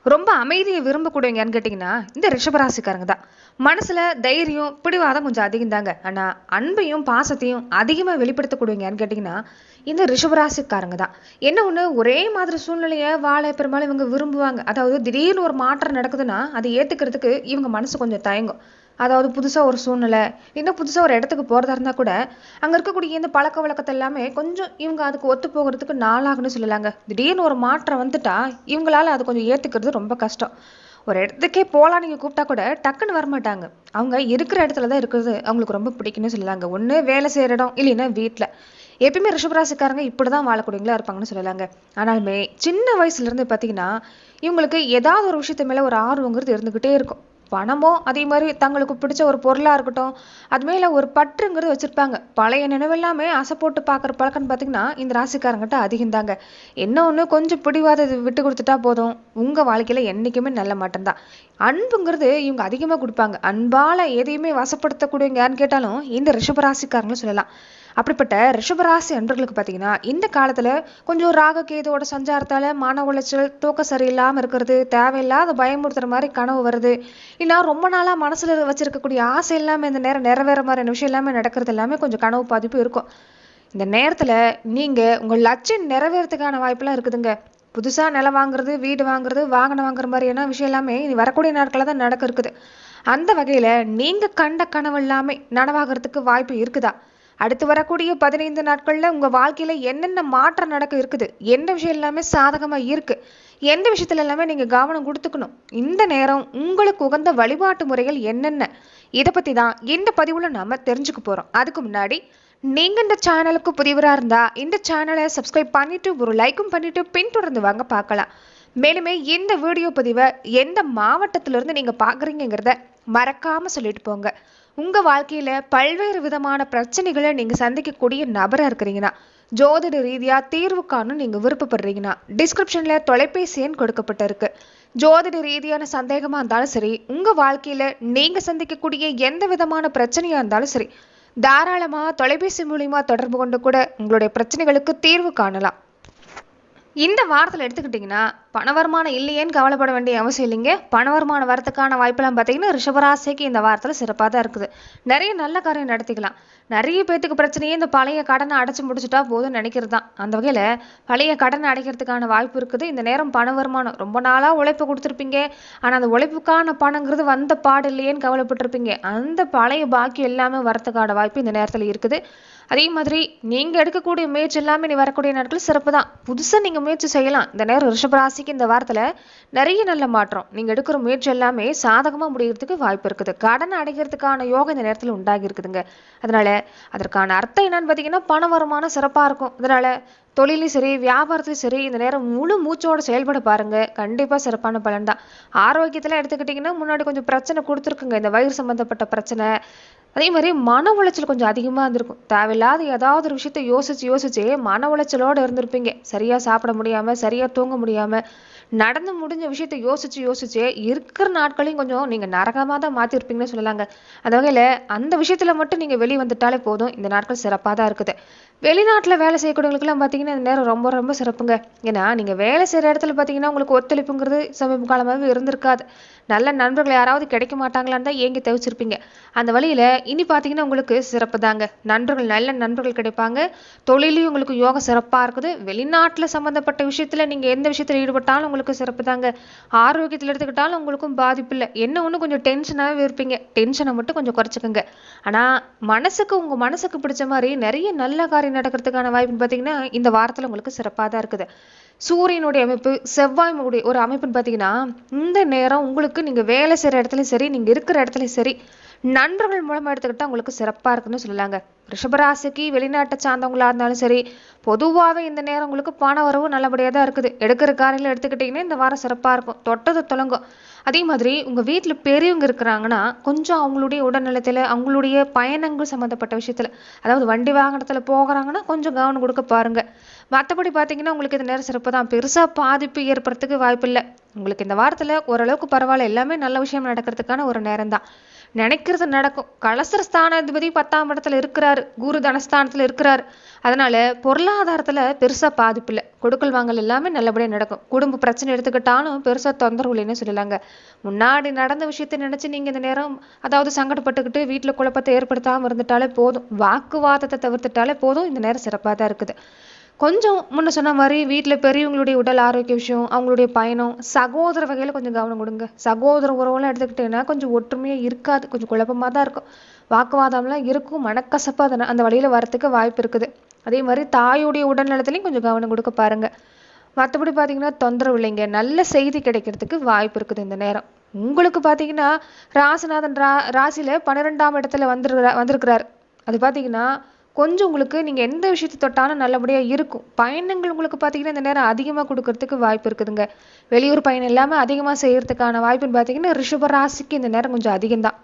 ரொம்ப அமைதியை விரும்பக்கூடியவங்கன்னு கேட்டிங்கன்னா இந்த ரிஷபராசிக்காரங்க தான். மனசுல தைரியம் பிடிவாதம் கொஞ்சம் அதிகம் தாங்க. ஆனா அன்பையும் பாசத்தையும் அதிகமா வெளிப்படுத்தக்கூடியவங்கன்னு கேட்டிங்கன்னா இந்த ரிஷபராசிக்காரங்க தான். என்ன ஒண்ணு, ஒரே மாதிரி சூழ்நிலையை வாழ பெரும்பாலும் இவங்க விரும்புவாங்க. அதாவது திடீர்னு ஒரு மாற்றம் நடக்குதுன்னா அதை ஏத்துக்கிறதுக்கு இவங்க மனசு கொஞ்சம் தயங்கும். அதாவது புதுசா ஒரு சூழ்நிலை, இன்னும் புதுசா ஒரு இடத்துக்கு போறதா இருந்தா கூட அங்க இருக்கக்கூடிய இந்த பழக்க வழக்கத்தை எல்லாமே கொஞ்சம் இவங்க அதுக்கு ஒத்து போகிறதுக்கு நாளாகுன்னு சொல்லலாங்க. திடீர்னு ஒரு மாற்றம் வந்துட்டா இவங்களால அது கொஞ்சம் ஏத்துக்கிறது ரொம்ப கஷ்டம். ஒரு இடத்துக்கே போலாம் நீங்க கூப்பிட்டா கூட டக்குன்னு வரமாட்டாங்க. அவங்க இருக்கிற இடத்துல தான் இருக்கிறது அவங்களுக்கு ரொம்ப பிடிக்கும்னு சொல்லலாங்க. ஒண்ணு வேலை செய்யற இடம், இல்லைன்னா வீட்டுல. எப்பயுமே ரிஷபராசிக்காரங்க இப்படிதான் வாழக்கூடியவங்களா இருப்பாங்கன்னு சொல்லலாங்க. ஆனாலுமே சின்ன வயசுல இருந்து பாத்தீங்கன்னா இவங்களுக்கு ஏதாவது ஒரு விஷயத்த மேல ஒரு ஆர்வங்கிறது இருந்துகிட்டே இருக்கும். பணமோ அதே மாதிரி தங்களுக்கு பிடிச்ச ஒரு பொருளா இருக்கட்டும், அது மேல ஒரு பற்றுங்கிறது வச்சிருப்பாங்க. பழைய நினைவெல்லாமே அசை போட்டு பாக்குற பழக்கம்னு பாத்தீங்கன்னா இந்த ராசிக்காரங்கிட்ட அதிகம் தாங்க. என்ன ஒண்ணு, கொஞ்சம் பிடிவாத விட்டு கொடுத்துட்டா போதும், உங்க வாழ்க்கையில என்னைக்குமே நல்ல மாட்டம் தான். அன்புங்கிறது இவங்க அதிகமா கொடுப்பாங்க. அன்பால எதையுமே வசப்படுத்தக்கூடியவங்க யாருன்னு கேட்டாலும் இந்த ரிஷபராசிக்காரங்களும் சொல்லலாம். அப்படிப்பட்ட ரிஷபராசி அன்பர்களுக்கு பார்த்தீங்கன்னா இந்த காலத்துல கொஞ்சம் ராக கேதுவோட சஞ்சாரத்தால மன உளைச்சல், தூக்க சரியில்லாம இருக்கிறது, தேவையில்லாத பயமுறுத்துற மாதிரி கனவு வருது, இல்லைன்னா ரொம்ப நாளா மனசுல வச்சிருக்கக்கூடிய ஆசை எல்லாமே இந்த நேரம் நிறைவேற மாதிரியான விஷயம் எல்லாமே நடக்கிறது எல்லாமே கொஞ்சம் கனவு பாதிப்பு இருக்கும். இந்த நேரத்துல நீங்க உங்க லட்சியம் நிறைவேறதுக்கான வாய்ப்பெல்லாம் இருக்குதுங்க. புதுசா நிலம் வாங்குறது, வீடு வாங்குறது, வாகனம் வாங்குற மாதிரியான விஷயம் எல்லாமே இனி வரக்கூடிய நாட்கள தான் நடக்க இருக்குது. அந்த வகையில நீங்க கண்ட கனவு எல்லாமே நனவாகிறதுக்கு வாய்ப்பு இருக்குதா? அடுத்து வரக்கூடிய 15 நாட்கள்ல உங்க வாழ்க்கையில என்னென்ன மாற்றம் நடக்க இருக்குது, எந்த விஷயம் எல்லாமே சாதகமா இருக்கு, எந்த விஷயத்துல எல்லாமே நீங்க கவனம் கொடுத்துக்கணும், இந்த நேரம் உங்களுக்கு உகந்த வழிபாட்டு முறைகள் என்னென்ன, இதை பத்தி தான் இந்த பதிவுல நாம தெரிஞ்சுக்க போறோம். அதுக்கு முன்னாடி நீங்க இந்த சேனலுக்கு புதியவரா இருந்தா இந்த சேனலை சப்ஸ்கிரைப் பண்ணிட்டு ஒரு லைக்கும் பண்ணிட்டு பின்தொடர்ந்து வாங்க பார்க்கலாம். மேலுமே இந்த வீடியோ பதிவை எந்த மாவட்டத்திலிருந்து நீங்க பாக்குறீங்கிறத மறக்காம சொல்லிட்டு போங்க. உங்க வாழ்க்கையில பல்வேறு விதமான பிரச்சனைகளை நீங்க சந்திக்கக்கூடிய நபரா இருக்கிறீங்கன்னா, ஜோதிட ரீதியா தீர்வு காணும் நீங்க விருப்பப்படுறீங்கன்னா டிஸ்கிரிப்ஷன்ல தொலைபேசி எண் கொடுக்கப்பட்டிருக்கு. ஜோதிட ரீதியான சந்தேகமா இருந்தாலும் சரி, உங்க வாழ்க்கையில நீங்க சந்திக்கக்கூடிய எந்த விதமான பிரச்சனையா இருந்தாலும் சரி, தாராளமா தொலைபேசி மூலியமா தொடர்பு கொண்டு கூட உங்களுடைய பிரச்சனைகளுக்கு தீர்வு காணலாம். இந்த வாரத்தில் எடுத்துக்கிட்டிங்கன்னா பண வருமானம் இல்லையேன்னு கவலைப்பட வேண்டிய அவசியம் இல்லைங்க. பண வருமானம் வரத்துக்கான வாய்ப்பெல்லாம் பார்த்தீங்கன்னா ரிஷபராசிக்கு இந்த வாரத்தில் சிறப்பாக தான் இருக்குது. நிறைய நல்ல காரியம் நடத்திக்கலாம். நிறைய பேத்துக்கு பிரச்சனையே இந்த பழைய கடனை அடைச்சு முடிச்சுட்டா போதும் நினைக்கிறது தான். அந்த வகையில் பழைய கடனை அடைக்கிறதுக்கான வாய்ப்பு இருக்குது. இந்த நேரம் பண வருமானம் ரொம்ப நாளாக உழைப்பு கொடுத்துருப்பீங்க, ஆனால் அந்த உழைப்புக்கான பணங்கிறது வந்த பாடு இல்லையேன்னு கவலைப்பட்டிருப்பீங்க. அந்த பழைய பாக்கி எல்லாமே வரத்துக்கான வாய்ப்பு இந்த நேரத்தில் இருக்குது. அதே மாதிரி நீங்க எடுக்கக்கூடிய முயற்சி எல்லாமே நீ வரக்கூடிய நாட்கள் சிறப்பு தான். புதுசா நீங்க முயற்சி செய்யலாம். இந்த நேரம் ரிஷபராசிக்கு இந்த வாரத்துல நிறைய நல்ல மாற்றம், நீங்க எடுக்கிற முயற்சி எல்லாமே சாதகமா முடிகிறதுக்கு வாய்ப்பு இருக்குது. கடன் அடைக்கிறதுக்கான யோகம் இந்த நேரத்துல உண்டாகி இருக்குதுங்க. அதனால அதற்கான அர்த்தம் என்னன்னு பாத்தீங்கன்னா பண வருமானம் சிறப்பா இருக்கும். அதனால தொழிலையும் சரி வியாபாரத்திலும் சரி இந்த நேரம் முழு மூச்சோட செயல்பட பாருங்க, கண்டிப்பா சிறப்பான பலன் தான். ஆரோக்கியத்துல எடுத்துக்கிட்டீங்கன்னா முன்னாடி கொஞ்சம் பிரச்சனை கொடுத்துருக்குங்க, இந்த வயிறு சம்பந்தப்பட்ட பிரச்சனை. அதே மாதிரி மன உளைச்சல் கொஞ்சம் அதிகமா இருந்திருக்கும். தேவையில்லாத ஏதாவது ஒரு விஷயத்த யோசிச்சு மன உளைச்சலோட இருந்திருப்பீங்க. சரியா சாப்பிட முடியாம, சரியா தூங்க முடியாம, நடந்து முடிஞ்ச விஷயத்த யோசிச்சு இருக்கிற நாட்களையும் கொஞ்சம் நீங்க நரகமா தான் மாத்திருப்பீங்கன்னு சொல்லலாங்க. அந்த வகையில அந்த விஷயத்துல மட்டும் நீங்க வெளியே வந்துட்டாலே போதும், இந்த நாட்கள் சிறப்பா தான் இருக்குது. வெளிநாட்டுல வேலை செய்யக்கூடியவங்களுக்குலாம் பாத்தீங்கன்னா இந்த நேரம் ரொம்ப ரொம்ப சிறப்புங்க. ஏன்னா நீங்க வேலை செய்யற இடத்துல பாத்தீங்கன்னா உங்களுக்கு ஒத்துழைப்புங்கிறது சமீப காலமாகவே இருந்திருக்காது. நல்ல நண்பர்கள் யாராவது கிடைக்க மாட்டாங்களான்னு தான் ஏங்கி தவிச்சிருப்பீங்க. அந்த வழியில இனி பாத்தீங்கன்னா உங்களுக்கு சிறப்பு தாங்க. நண்பர்கள், நல்ல நண்பர்கள் கிடைப்பாங்க. தொழிலையும் உங்களுக்கு யோகம் சிறப்பா இருக்குது. வெளிநாட்டுல சம்பந்தப்பட்ட விஷயத்துல நீங்க எந்த விஷயத்துல ஈடுபட்டாலும் உங்களுக்கு சிறப்பு தாங்க. ஆரோக்கியத்துல எடுத்துக்கிட்டாலும் உங்களுக்கும் பாதிப்பு இல்லை. என்ன ஒண்ணு, கொஞ்சம் டென்ஷனாவே இருப்பீங்க. டென்ஷனை மட்டும் கொஞ்சம் குறைச்சிக்கோங்க. ஆனா உங்க மனசுக்கு பிடிச்ச மாதிரி நிறைய நல்ல காரியம் நடக்கிறதுக்கான வாய்ப்புன்னு பாத்தீங்கன்னா இந்த வாரத்துல உங்களுக்கு சிறப்பா தான் இருக்குது. சூரியனுடைய அமைப்பு, செவ்வாய் ஒரு அமைப்புன்னு பாத்தீங்கன்னா இந்த நேரம் உங்களுக்கு நீங்க வேலை செய்யற இடத்துலயும் சரி, நீங்க இருக்கிற இடத்துலயும் சரி, நண்பர்கள் மூலமா எடுத்துக்கிட்டா உங்களுக்கு சிறப்பா இருக்குன்னு சொல்லலாங்க. ரிஷபராசிக்கு வெளிநாட்டை சார்ந்தவங்களா இருந்தாலும் சரி, பொதுவாகவே இந்த நேரம் உங்களுக்கு பண வரவு நல்லபடியா தான் இருக்குது. எடுக்கிற காரியம் எடுத்துக்கிட்டீங்கன்னா இந்த வாரம் சிறப்பா இருக்கும், தொட்டது தொடங்கும். அதே மாதிரி உங்க வீட்டுல பெரியவங்க இருக்கிறாங்கன்னா கொஞ்சம் அவங்களுடைய உடல்நலத்துல, அவங்களுடைய பயணங்கள் சம்பந்தப்பட்ட விஷயத்துல, அதாவது வண்டி வாகனத்துல போகிறாங்கன்னா கொஞ்சம் கவனம் கொடுக்க பாருங்க. மற்றபடி பார்த்தீங்கன்னா உங்களுக்கு இந்த நேரம் சிறப்பு தான். பெருசா பாதிப்பு ஏற்படுறதுக்கு வாய்ப்பில்ல. உங்களுக்கு இந்த வாரத்துல ஓரளவுக்கு பரவாயில்ல. எல்லாமே நல்ல விஷயம் நடக்கிறதுக்கான ஒரு நேரம் தான். நினைக்கிறது நடக்கும். கலசர ஸ்தானாதிபதி 10ஆம் இடத்துல இருக்கிறாரு. குரு தனஸ்தானத்துல இருக்கிறாரு. அதனால பொருளாதாரத்துல பெருசா பாதிப்பு இல்ல. கொடுக்கல் வாங்கல் எல்லாமே நல்லபடியா நடக்கும். குடும்ப பிரச்சனை எடுத்துக்கிட்டாலும் பெருசா தொந்தரவு இல்லைன்னு சொல்லலாங்க. முன்னாடி நடந்த விஷயத்தை நினைச்சு நீங்க இந்த நேரம் அதாவது சங்கடப்பட்டுக்கிட்டு வீட்டுல குழப்பத்தை ஏற்படுத்தாம இருந்துட்டாலே போதும். வாக்குவாதத்தை தவிர்த்துட்டாலே போதும். இந்த நேரம் சிறப்பா தான் இருக்குது. கொஞ்சம் முன்ன சொன்ன மாதிரி வீட்டுல பெரியவங்களுடைய உடல் ஆரோக்கிய விஷயம், அவங்களுடைய பயணம், சகோதர வகையில கொஞ்சம் கவனம் கொடுங்க. சகோதர உறவுலாம் எடுத்துக்கிட்டீங்கன்னா கொஞ்சம் ஒற்றுமையா இருக்காது. கொஞ்சம் குழப்பமா தான் இருக்கும். வாக்குவாதம்லாம் இருக்கும். மனக்கசப்பா அந்த வழியில வரத்துக்கு வாய்ப்பு இருக்குது. அதே மாதிரி தாயுடைய உடல்நலத்திலையும் கொஞ்சம் கவனம் கொடுக்க பாருங்க. மற்றபடி பார்த்தீங்கன்னா தொந்தரவு இல்லைங்க. நல்ல செய்தி கிடைக்கிறதுக்கு வாய்ப்பு இருக்குது இந்த நேரம். உங்களுக்கு பார்த்தீங்கன்னா ராசிநாதன் ராசியில 12ஆம் இடத்துல வந்திருக்கிறார். அது பார்த்தீங்கன்னா கொஞ்சம் உங்களுக்கு நீங்க எந்த விஷயத்தை தொட்டாலும் நல்லபடியா இருக்கும். பயணங்கள் உங்களுக்கு பார்த்தீங்கன்னா இந்த நேரம் அதிகமா கொடுக்கறதுக்கு வாய்ப்பு இருக்குதுங்க. வெளியூர் பயணம் இல்லாம அதிகமா செய்யறதுக்கான வாய்ப்புன்னு பார்த்தீங்கன்னா ரிஷப ராசிக்கு இந்த நேரம் கொஞ்சம் அதிகம்தான்.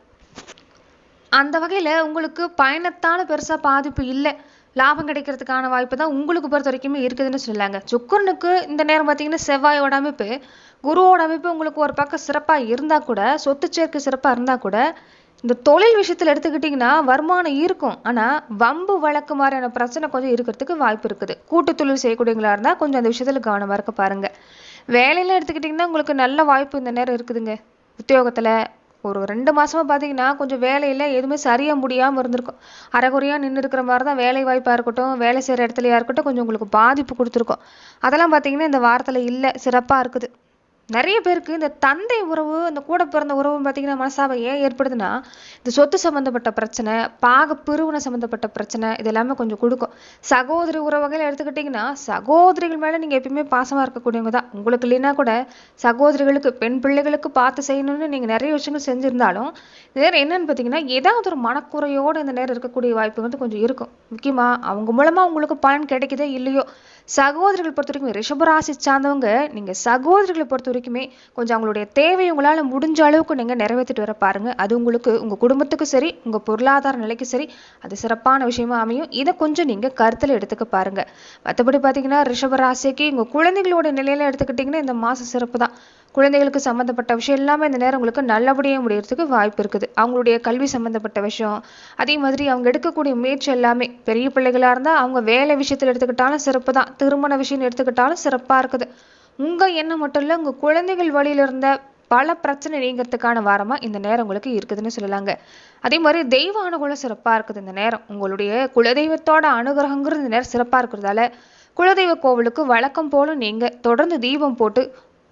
அந்த வகையில உங்களுக்கு பயணத்தால பெருசா பாதிப்பு இல்லை. லாபம் கிடைக்கிறதுக்கான வாய்ப்பு தான் உங்களுக்கு பொறுத்த வரைக்குமே இருக்குதுன்னு சொல்லலாங்க. சுக்கிரனுக்கு இந்த நேரம் பார்த்தீங்கன்னா செவ்வாயோட அமைப்பு, குருவோட அமைப்பு உங்களுக்கு ஒரு பக்கம் சிறப்பா இருந்தா கூட, சொத்து சேர்க்கை சிறப்பா இருந்தா கூட, இந்த தொழில் விஷயத்துல எடுத்துக்கிட்டிங்கன்னா வருமானம் இருக்கும். ஆனா வம்பு வழக்கு மாதிரியான பிரச்சனை கொஞ்சம் இருக்கிறதுக்கு வாய்ப்பு இருக்குது. கூட்டு தொழில் செய்யக்கூடியவங்களா இருந்தா கொஞ்சம் அந்த விஷயத்துல கவனமா இருக்க பாருங்க. வேலையில எடுத்துக்கிட்டிங்கன்னா உங்களுக்கு நல்ல வாய்ப்பு இந்த நேரம் இருக்குதுங்க. உத்தியோகத்துல ஒரு 2 மாசமா பார்த்தீங்கன்னா கொஞ்சம் வேலையில எதுவுமே சரியா முடியாம இருந்திருக்கும். அரைகுறையா நின்று இருக்கிற மாதிரி தான் வேலை வாய்ப்பா இருக்கட்டும், வேலை செய்யற இடத்துலயா இருக்கட்டும் கொஞ்சம் உங்களுக்கு பாதிப்பு கொடுத்துருக்கோம். அதெல்லாம் பார்த்தீங்கன்னா இந்த வாரத்துல இல்ல, சிறப்பா இருக்குது. நிறைய பேருக்கு இந்த தந்தை உறவு, இந்த கூட பிறந்த உறவு பார்த்தீங்கன்னா மனசாவை ஏன் ஏற்படுதுன்னா, இந்த சொத்து சம்பந்தப்பட்ட பிரச்சனை, பாக பிரிவினை சம்பந்தப்பட்ட பிரச்சனை, இது எல்லாமே கொஞ்சம் கொடுக்கும். சகோதரி உறவுகள் எடுத்துக்கிட்டிங்கன்னா சகோதரிகள் மேல நீங்க எப்பயுமே பாசமா இருக்கக்கூடியவங்க தான். உங்களுக்கு இல்லைன்னா கூட சகோதரிகளுக்கு, பெண் பிள்ளைகளுக்கு பார்த்து செய்யணும்னு நீங்க நிறைய விஷயங்கள் செஞ்சிருந்தாலும் இந்த நேரம் என்னன்னு பார்த்தீங்கன்னா ஏதாவது ஒரு மனக்குறையோடு இந்த நேரம் இருக்கக்கூடிய வாய்ப்பு வந்து கொஞ்சம் இருக்கும். முக்கியமா அவங்க மூலமா உங்களுக்கு பலன் கிடைக்குதோ இல்லையோ, சகோதரிகள் பொறுத்த வரைக்கும் ரிஷபராசி சார்ந்தவங்க நீங்க சகோதரிகளை பொறுத்த வரைக்குமே கொஞ்சம் அவங்களுடைய தேவை உங்களால முடிஞ்ச அளவுக்கு நீங்க நிறைவேற்றிட்டு வர பாருங்க. அது உங்களுக்கு உங்க குடும்பத்துக்கு சரி, உங்க பொருளாதார நிலைக்கு சரி, அது சிறப்பான விஷயமா அமையும். இதை கொஞ்சம் நீங்க கருத்துல எடுத்துக்க பாருங்க. மற்றபடி பாத்தீங்கன்னா ரிஷபராசிக்கு உங்க குழந்தைகளோட நிலையில எடுத்துக்கிட்டீங்கன்னா இந்த மாசம் சிறப்பு தான். குழந்தைகளுக்கு சம்பந்தப்பட்ட விஷயம் எல்லாமே இந்த நேரம் உங்களுக்கு நல்லபடியாக முடியறதுக்கு வாய்ப்பு இருக்குது. அவங்களுடைய கல்வி சம்பந்தப்பட்ட விஷயம், அதே மாதிரி அவங்க எடுக்கக்கூடிய முயற்சி எல்லாமே பெரிய பிள்ளைகளா இருந்தா அவங்க வேலை விஷயத்துல எடுத்துக்கிட்டாலும் சிறப்பு தான். திருமண விஷயம் எடுத்துக்கிட்டாலும் சிறப்பா இருக்குது. உங்க எண்ணம் மட்டும் இல்ல, உங்க குழந்தைகள் வழியில இருந்த பல பிரச்சனை நீங்கிறதுக்கான வாரமா இந்த நேரம் உங்களுக்கு இருக்குதுன்னு சொல்லலாங்க. அதே மாதிரி தெய்வ அனுகூலம் சிறப்பா இருக்குது இந்த நேரம். உங்களுடைய குலதெய்வத்தோட அனுகிரகங்கிறது இந்த நேரம் சிறப்பா இருக்கிறதால குலதெய்வ கோவிலுக்கு வழக்கம் போல நீங்க தொடர்ந்து தீபம் போட்டு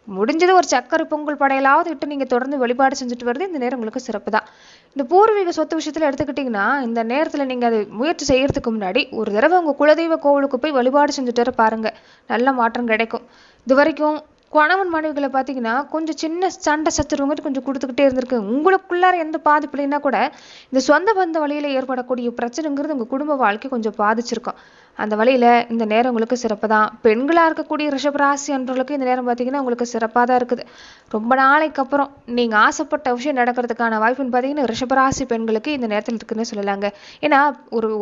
முடிஞ்சது ஒரு சக்கரை பொங்கல் படையலாவது விட்டு நீங்க தொடர்ந்து வழிபாடு செஞ்சுட்டு வருது இந்த நேரம் உங்களுக்கு சிறப்பு தான். இந்த பூர்வீக சொத்து விஷயத்துல எடுத்துக்கிட்டீங்கன்னா இந்த நேரத்துல நீங்க அதை முயற்சி செய்யறதுக்கு முன்னாடி ஒரு தடவை உங்க குலதெய்வ கோவிலுக்கு போய் வழிபாடு செஞ்சுட்டு வர பாருங்க. நல்ல மாற்றம் கிடைக்கும். இது வரைக்கும் கணவன் மனைவிகளை பார்த்தீங்கன்னா கொஞ்சம் சின்ன சண்டை சச்சரவுங்கிறது கொஞ்சம் கொடுத்துக்கிட்டே இருந்திருக்கு. உங்களுக்குள்ளார எந்த பாதிப்பு இல்லைன்னா கூட இந்த சொந்த பந்த வழியில ஏற்படக்கூடிய பிரச்சனைங்கிறது உங்க குடும்ப வாழ்க்கை கொஞ்சம் பாதிச்சிருக்கும். அந்த வழியில இந்த நேரம் உங்களுக்கு சிறப்பு தான். பெண்களா இருக்கக்கூடிய ரிஷபராசி அன்றவர்களுக்கு இந்த நேரம் பார்த்தீங்கன்னா உங்களுக்கு சிறப்பாக தான் இருக்குது. ரொம்ப நாளைக்கு அப்புறம் நீங்க ஆசைப்பட்ட விஷயம் நடக்கிறதுக்கான வாய்ப்புன்னு பார்த்தீங்கன்னா ரிஷபராசி பெண்களுக்கு இந்த நேரத்தில் இருக்குன்னு சொல்லலாங்க. ஏன்னா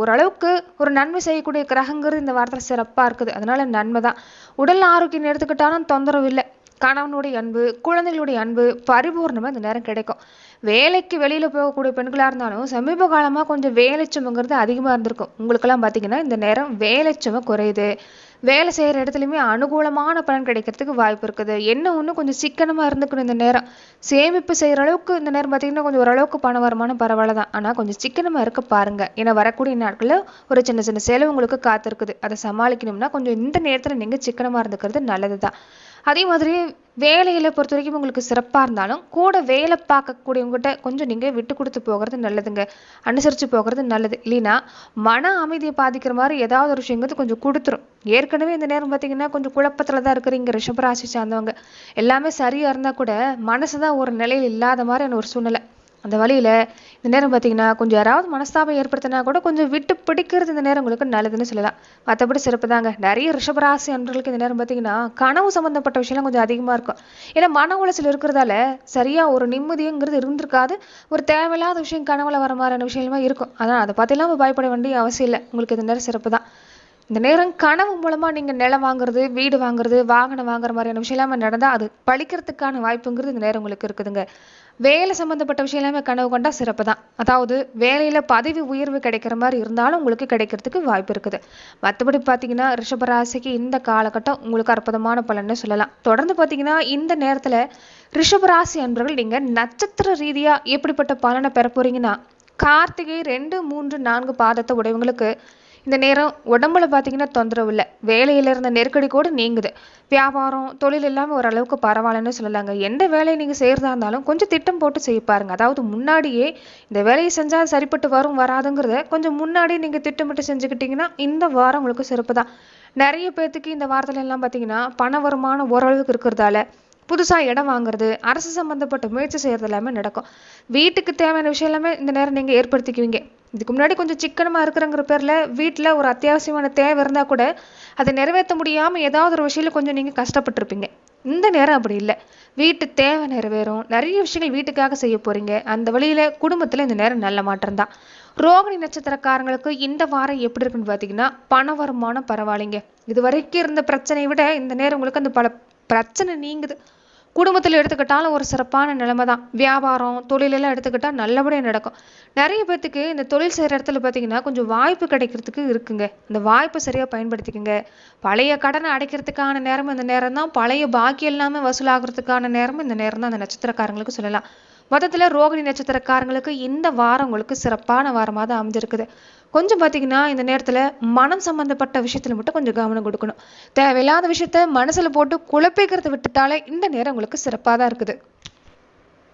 ஓரளவுக்கு ஒரு நன்மை செய்யக்கூடிய கிரகங்கிறது இந்த வாரத்தில் சிறப்பா இருக்குது. அதனால நன்மை தான். உடல் ஆரோக்கியம் எடுத்துக்கிட்டாலும் தொந்தரவு இல்லை. கணவனுடைய அன்பு, குழந்தைகளுடைய அன்பு பரிபூர்ணமா இந்த நேரம் கிடைக்கும். வேலைக்கு வெளியில போகக்கூடிய பெண்களா இருந்தாலும் சமீப காலமா கொஞ்சம் வேலைச்சுமைங்கிறது அதிகமா இருந்திருக்கும். உங்களுக்கெல்லாம் பாத்தீங்கன்னா இந்த நேரம் வேலைச்சுமை குறையுது. வேலை செய்யற இடத்துலயுமே அனுகூலமான பலன் கிடைக்கிறதுக்கு வாய்ப்பு இருக்குது. என்ன ஒண்ணு கொஞ்சம் சிக்கனமா இருந்துக்கணும் இந்த நேரம். சேமிப்பு செய்யற அளவுக்கு இந்த நேரம் பாத்தீங்கன்னா கொஞ்சம் ஓரளவுக்கு பண வருமானம் பரவாயில்லதான். ஆனா கொஞ்சம் சிக்கனமா இருக்க பாருங்க. ஏன்னா வரக்கூடிய நாட்கள்ல ஒரு சின்ன சின்ன செலவு உங்களுக்கு காத்திருக்குது. அதை சமாளிக்கணும்னா கொஞ்சம் இந்த நேரத்துல நீங்க சிக்கனமா இருந்துக்கிறது நல்லதுதான். அதே மாதிரி வேலையில பொறுத்த வரைக்கும் உங்களுக்கு சிறப்பா இருந்தாலும் கூட வேலை பார்க்கக்கூடியவங்ககிட்ட கொஞ்சம் நீங்க விட்டு கொடுத்து போகிறது நல்லதுங்க. அனுசரிச்சு போகிறது நல்லது. இல்லைன்னா மன அமைதியை பாதிக்கிற மாதிரி ஏதாவது ஒரு விஷயங்கிறது கொஞ்சம் கொடுத்துரும். ஏற்கனவே இந்த நேரம் பார்த்தீங்கன்னா கொஞ்சம் குழப்பத்துலதான் இருக்கிறீங்க ரிஷபராசி சார்ந்தவங்க. எல்லாமே சரியா இருந்தா கூட மனசுதான் ஒரு நிலையில் இல்லாத மாதிரியான ஒரு சூழ்நிலை. அந்த வழியில இந்த நேரம் பார்த்தீங்கன்னா கொஞ்சம் யாராவது மனஸ்தாபம் ஏற்படுத்தினா கூட கொஞ்சம் விட்டு பிடிக்கிறது இந்த நேரம் உங்களுக்கு நல்லதுன்னு சொல்லலாம். மற்றபடி சிறப்பு தாங்க. நிறைய ரிஷபராசி அன்பர்களுக்கு இந்த நேரம் பார்த்தீங்கன்னா கனவு சம்பந்தப்பட்ட விஷயம்லாம் கொஞ்சம் அதிகமா இருக்கும். ஏன்னா மன உளைச்சல் இருக்கிறதால சரியா ஒரு நிம்மதிங்கிறது இருந்திருக்காது. ஒரு தேவையில்லாத விஷயம் கனவுல வர மாதிரியான விஷயமா இருக்கும். அதான் அதை பார்த்தெல்லாம் பயப்பட வேண்டிய அவசியம் இல்லை. உங்களுக்கு இந்த நேரம் சிறப்பு தான். இந்த நேரம் கனவு மூலமா நீங்க நிலம் வாங்குறது, வீடு வாங்குறது, வாகனம் வாங்குற மாதிரியான விஷயம் எல்லாமே நடந்தா அது பலிக்கிறதுக்கான வாய்ப்புங்கிறது இந்த நேரம் உங்களுக்கு இருக்குதுங்க. வேலை சம்பந்தப்பட்ட விஷயம் எல்லாமே கனவு கொண்டா சிறப்பு தான். அதாவது வேலையில பதவி உயர்வு கிடைக்கிற மாதிரி இருந்தாலும் உங்களுக்கு கிடைக்கிறதுக்கு வாய்ப்பு இருக்குது. மற்றபடி பார்த்தீங்கன்னா ரிஷபராசிக்கு இந்த காலகட்டம் உங்களுக்கு அற்புதமான பலன்னு சொல்லலாம். தொடர்ந்து பார்த்தீங்கன்னா இந்த நேரத்துல ரிஷபராசி அன்பர்கள் நீங்க நட்சத்திர ரீதியா எப்படிப்பட்ட பலனை பெற போறீங்கன்னா, கார்த்திகை 2, 3, 4 பாதத்தை உடையவங்களுக்கு இந்த நேரம் உடம்புல பார்த்தீங்கன்னா தொந்தரவு இல்லை. வேலையில இருந்த நெருக்கடி கூட நீங்குது. வியாபாரம் தொழில் எல்லாமே ஓரளவுக்கு பரவாயில்லன்னு சொல்லலாங்க. எந்த வேலையை நீங்க செய்யறதா இருந்தாலும் கொஞ்சம் திட்டம் போட்டு செய்ய பாருங்க. அதாவது முன்னாடியே இந்த வேலையை செஞ்சா சரிப்பட்டு வரும் வராதுங்கிறத கொஞ்சம் முன்னாடியே நீங்க திட்டமிட்டு செஞ்சுக்கிட்டீங்கன்னா இந்த வாரம் உங்களுக்கு சிறப்பு தான். நிறைய பேர்த்துக்கு இந்த வாரத்துல எல்லாம் பார்த்தீங்கன்னா பண வருமானம் ஓரளவுக்கு இருக்கிறதால புதுசா இடம் வாங்குறது, அரசு சம்பந்தப்பட்ட முயற்சி செய்யறது எல்லாமே நடக்கும். வீட்டுக்கு தேவையான விஷயம் எல்லாமே இந்த நேரம் நீங்க ஏற்படுத்திக்குவீங்க. இதுக்கு முன்னாடி கொஞ்சம் சிக்கனமா இருக்கிறங்கிற பேர்ல வீட்டுல ஒரு அத்தியாவசியமான தேவை இருந்தா கூட அதை நிறைவேற்ற முடியாம ஏதாவது ஒரு விஷயத்துல கொஞ்சம் நீங்க கஷ்டப்பட்டிருப்பீங்க. இந்த நேரம் அப்படி இல்லை. வீட்டு தேவை நிறைவேறும். நிறைய விஷயங்கள் வீட்டுக்காக செய்ய போறீங்க. அந்த வழியில குடும்பத்துல இந்த நேரம் நல்ல மாற்றம் தான். ரோகிணி நட்சத்திரக்காரங்களுக்கு இந்த வாரம் எப்படி இருக்குன்னு பாத்தீங்கன்னா, பண வருமானம் பரவாயில்லைங்க. இது வரைக்கும் இருந்த பிரச்சனையை விட இந்த நேரம் உங்களுக்கு அந்த பல பிரச்சனை நீங்குது. குடும்பத்தில் எடுத்துக்கிட்டாலும் ஒரு சிறப்பான நிலைமை தான். வியாபாரம் தொழில் எல்லாம் எடுத்துக்கிட்டா நல்லபடியாக நடக்கும். நிறைய பேர்த்துக்கு இந்த தொழில் செய்கிற இடத்துல பார்த்தீங்கன்னா கொஞ்சம் வாய்ப்பு கிடைக்கிறதுக்கு இருக்குங்க. அந்த வாய்ப்பை சரியாக பயன்படுத்திக்கோங்க. பழைய கடனை அடைக்கிறதுக்கான நேரம் இந்த நேரம் தான். பழைய பாக்கி எல்லாமே வசூலாகிறதுக்கான நேரம் இந்த நேரம் தான் அந்த நட்சத்திரக்காரங்களுக்கு சொல்லலாம். மொத்தத்துல ரோகிணி நட்சத்திரக்காரங்களுக்கு இந்த வாரம் உங்களுக்கு சிறப்பான வாரமாக தான் அமைஞ்சிருக்குது. கொஞ்சம் பார்த்தீங்கன்னா இந்த நேரத்துல மனம் சம்பந்தப்பட்ட விஷயத்துல மட்டும் கொஞ்சம் கவனம் கொடுக்கணும். தேவையில்லாத விஷயத்த மனசுல போட்டு குழப்பிக்கிறத விட்டுட்டாலே இந்த நேரம் உங்களுக்கு சிறப்பாக தான் இருக்குது.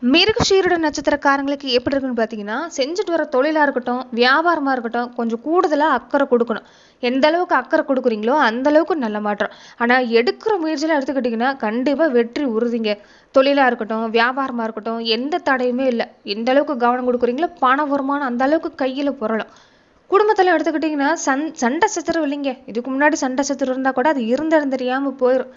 மிருகஷீரிட நட்சத்திரக்காரங்களுக்கு எப்படி இருக்குன்னு பார்த்தீங்கன்னா, செஞ்சுட்டு வர தொழிலாக இருக்கட்டும், வியாபாரமாக இருக்கட்டும், கொஞ்சம் கூடுதலாக அக்கறை கொடுக்கணும். எந்த அளவுக்கு அக்கறை கொடுக்குறீங்களோ அந்த அளவுக்கு நல்ல மாற்றம். ஆனால் எடுக்கிற முயற்சியெல்லாம் எடுத்துக்கிட்டிங்கன்னா கண்டிப்பாக வெற்றி உறுதிங்க. தொழிலாக இருக்கட்டும், வியாபாரமாக இருக்கட்டும், எந்த தடையுமே இல்லை. எந்த அளவுக்கு கவனம் கொடுக்குறீங்களோ பண வருமானம் அந்த அளவுக்கு கையில் புரளும். குடும்பத்தில் எடுத்துக்கிட்டிங்கன்னா சண்டை சச்சரவு இல்லைங்க. இதுக்கு முன்னாடி சண்டை சச்சரவு இருந்தால் கூட அது இருந்திடம் தெரியாமல் போயிடும்.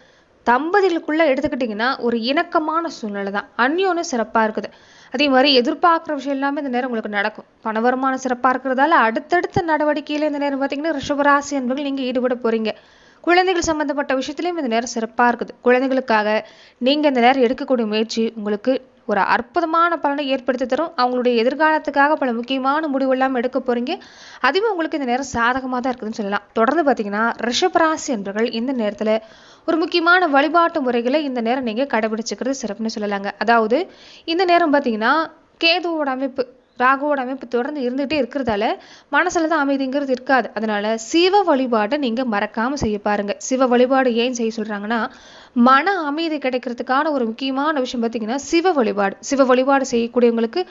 தம்பதிகளுக்குள்ள எடுத்துக்கிட்டிங்கன்னா ஒரு இணக்கமான சூழ்நிலை தான். அந்யோன்யம் சிறப்பாக இருக்குது. அதே மாதிரி எதிர்பார்க்குற விஷயம் எல்லாமே இந்த நேரம் உங்களுக்கு நடக்கும். பண வருமானம் சிறப்பாக இருக்கிறதால அடுத்தடுத்த நடவடிக்கையில் இந்த நேரம் பார்த்தீங்கன்னா ரிஷபராசி என்பவர்கள் நீங்கள் ஈடுபட போறீங்க. குழந்தைகள் சம்பந்தப்பட்ட விஷயத்துலையும் இந்த நேரம் சிறப்பாக இருக்குது. குழந்தைகளுக்காக நீங்கள் இந்த நேரம் எடுக்கக்கூடிய முயற்சி உங்களுக்கு ஒரு அற்புதமான பலனை ஏற்படுத்தி தரும். அவங்களுடைய எதிர்காலத்துக்காக பல முக்கியமான முடிவு எல்லாம் எடுக்க போறீங்க. அதுவே உங்களுக்கு இந்த நேரம் சாதகமாக தான் இருக்குதுன்னு சொல்லலாம். தொடர்ந்து பார்த்தீங்கன்னா ரிஷபராசி என்பவர்கள் இந்த நேரத்தில் ஒரு முக்கியமான வழிபாட்டு முறைகளை இந்த நேரம் நீங்க கடைபிடிச்சுக்கிறது சிறப்புன்னு சொல்லலாங்க. அதாவது இந்த நேரம் பார்த்தீங்கன்னா கேதுவோட அமைப்பு ராகுவோட அமைப்பு தொடர்ந்து இருந்துகிட்டே இருக்கிறதால மனசுலதான் அமைதிங்கிறது இருக்காது. அதனால சிவ வழிபாட்டை நீங்க மறக்காம செய்ய பாருங்க. சிவ வழிபாடு ஏன் செய்ய சொல்றாங்கன்னா, மன அமைதி கிடைக்கிறதுக்கான ஒரு முக்கியமான விஷயம் பார்த்தீங்கன்னா சிவ வழிபாடு. சிவ வழிபாடு செய்யக்கூடியவங்களுக்கு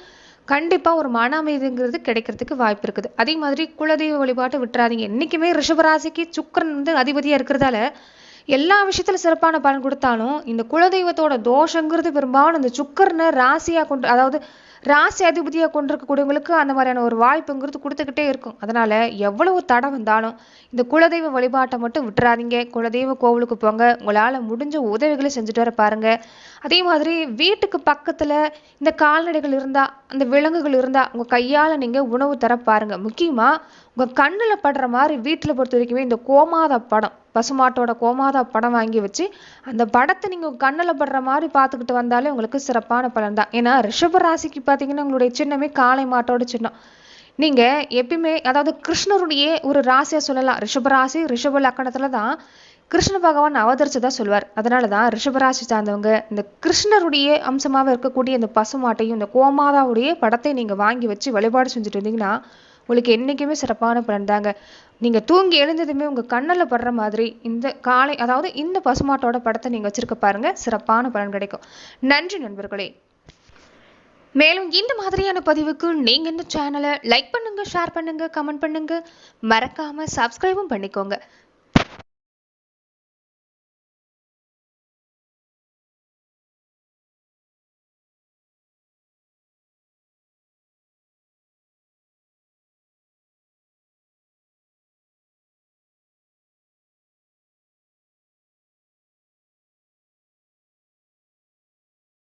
கண்டிப்பா ஒரு மன அமைதிங்கிறது கிடைக்கிறதுக்கு வாய்ப்பு இருக்குது. அதே மாதிரி குலதெய்வ வழிபாட்டை விட்டுறாதீங்க. என்னைக்குமே ரிஷபராசிக்கு சுக்கிரன் அதிபதியா இருக்கிறதால எல்லா விஷயத்துல சிறப்பான பலன் கொடுத்தாலும் இந்த குலதெய்வத்தோட தோஷங்கிறது பெரும்பாலும் இந்த சுக்கிரனை ராசியா கொண்டு, அதாவது ராசி அதிபதியா கொண்டிருக்கக்கூடியவங்களுக்கு அந்த மாதிரியான ஒரு வாய்ப்புங்கிறது கொடுத்துக்கிட்டே இருக்கும். அதனால எவ்வளவு தடை வந்தாலும் இந்த குலதெய்வ வழிபாட்டை மட்டும் விட்டுறாதீங்க. குலதெய்வ கோவிலுக்கு போங்க. உங்களால முடிஞ்ச உதவிகளை செஞ்சுட்டு வர பாருங்க. அதே மாதிரி வீட்டுக்கு பக்கத்துல இந்த கால்நடைகள் இருந்தா, அந்த விலங்குகள் இருந்தா உங்க கையால நீங்க உணவு தர பாருங்க. முக்கியமா உங்க கண்ணுல படுற மாதிரி வீட்டுல பொறுத்த வரைக்குமே இந்த கோமாதா படம், பசுமாட்டோட கோமாதா படம் வாங்கி வச்சு அந்த படத்தை நீங்க கண்ணுல படுற மாதிரி பார்த்துக்கிட்டு வந்தாலே உங்களுக்கு சிறப்பான பலன் தான். ஏன்னா ரிஷப ராசிக்கு பார்த்தீங்கன்னா உங்களுடைய சின்னமே காளை மாட்டோட சின்னம். நீங்க எப்பயுமே அதாவது கிருஷ்ணருடைய ஒரு ராசியா சொல்லலாம். ரிஷபராசி ரிஷப லக்கணத்துல தான் கிருஷ்ண பகவான் அவதரிச்சதா சொல்லுவார். அதனாலதான் ரிஷபராசி சார்ந்தவங்க இந்த கிருஷ்ணருடைய அம்சமாக இருக்கக்கூடிய இந்த பசுமாட்டையும் இந்த கோமாதாவுடைய படத்தை நீங்க வாங்கி வச்சு வழிபாடு செஞ்சுட்டு இருந்தீங்கன்னா உங்களுக்கு என்னைக்குமே சிறப்பான பலன் தாங்க. நீங்க தூங்கி எழுந்ததுமே உங்க கண்ணுல படுற மாதிரி இந்த காளை, அதாவது இந்த பசுமாட்டோட படத்தை நீங்க வச்சிருக்க பாருங்க. சிறப்பான பலன் கிடைக்கும். நன்றி நண்பர்களே. மேலும் இந்த மாதிரியான பதிவுக்கு நீங்க இந்த சேனலை லைக் பண்ணுங்க, ஷேர் பண்ணுங்க, கமெண்ட் பண்ணுங்க, மறக்காம சப்ஸ்கிரைபும் பண்ணிக்கோங்க.